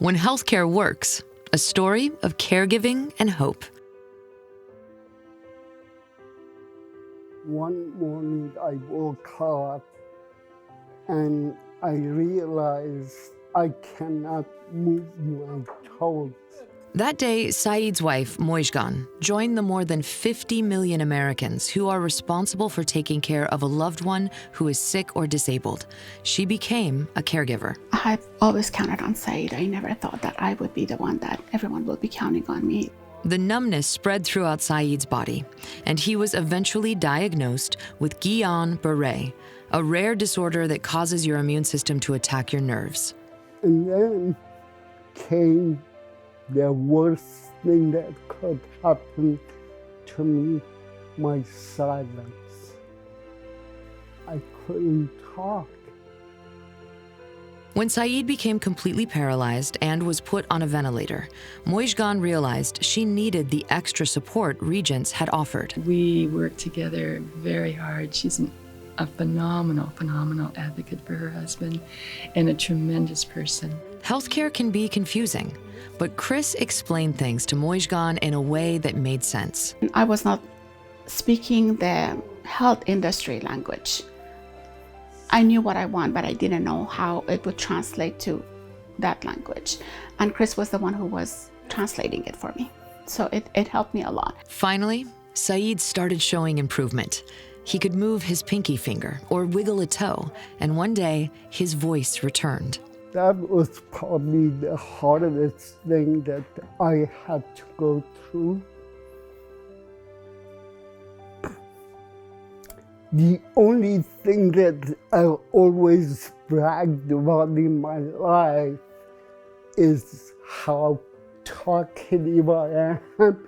When healthcare works, a story of caregiving and hope. One morning I woke up and I realized I cannot move my toes. That day, Saeed's wife, Mojgan, joined the more than 50 million Americans who are responsible for taking care of a loved one who is sick or disabled. She became a caregiver. I've always counted on Saeed. I never thought that I would be the one that everyone will be counting on me. The numbness spread throughout Saeed's body, and he was eventually diagnosed with Guillain-Barré, a rare disorder that causes your immune system to attack your nerves. And then came the worst thing that could happen to me, my silence. I couldn't talk. When Saeed became completely paralyzed and was put on a ventilator, Mojgan realized she needed the extra support Regence had offered. We work together very hard. She's a phenomenal advocate for her husband and a tremendous person. Healthcare can be confusing, but Chris explained things to Mojgan in a way that made sense. I was not speaking the health industry language. I knew what I want, but I didn't know how it would translate to that language. And Chris was the one who was translating it for me. So it helped me a lot. Finally, Saeed started showing improvement. He could move his pinky finger or wiggle a toe, and one day, his voice returned. That was probably the hardest thing that I had to go through. The only thing that I always bragged about in my life is how talkative I am.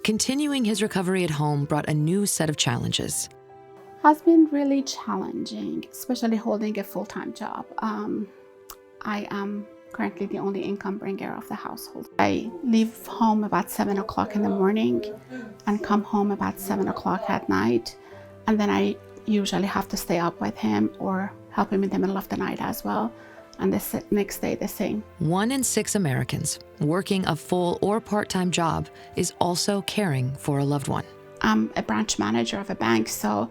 Continuing his recovery at home brought a new set of challenges. Has been really challenging, especially holding a full-time job. I am currently the only income bringer of the household. I leave home about 7 o'clock in the morning and come home about 7 o'clock at night. And then I usually have to stay up with him or help him in the middle of the night as well. And the next day the same. 1 in 6 Americans working a full or part-time job is also caring for a loved one. I'm a branch manager of a bank, so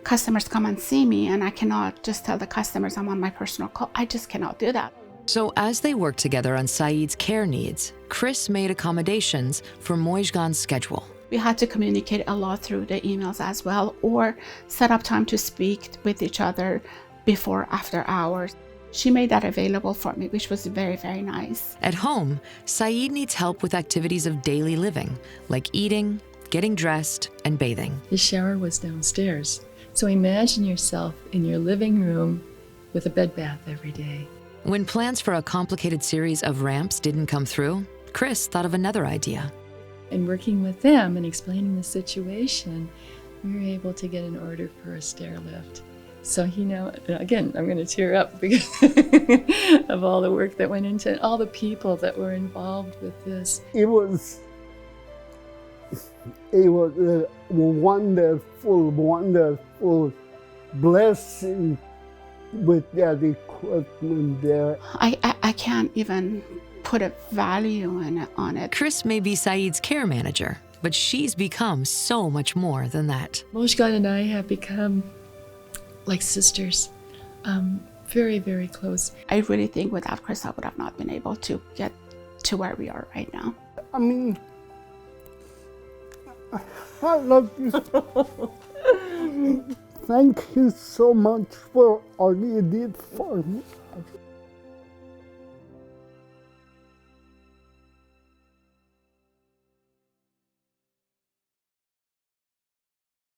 customers come and see me and I cannot just tell the customers I'm on my personal call. I just cannot do that. So as they worked together on Saeed's care needs, Chris made accommodations for Mojgan's schedule. We had to communicate a lot through the emails as well, or set up time to speak with each other before, after hours. She made that available for me, which was very, very nice. At home, Saeed needs help with activities of daily living, like eating, getting dressed, and bathing. His shower was downstairs. So imagine yourself in your living room with a bed bath every day. When plans for a complicated series of ramps didn't come through, Chris thought of another idea. And working with them and explaining the situation, we were able to get an order for a stair lift. So, again, I'm going to tear up because of all the work that went into it, all the people that were involved with this. It was a wonderful blessing with that equipment there. I can't even put a value on it. Chris may be Saeed's care manager, but she's become so much more than that. Mojgan and I have become like sisters, very, very close. I really think without Chris, I would have not been able to get to where we are right now. I mean, I love you. Thank you so much for all you did for me.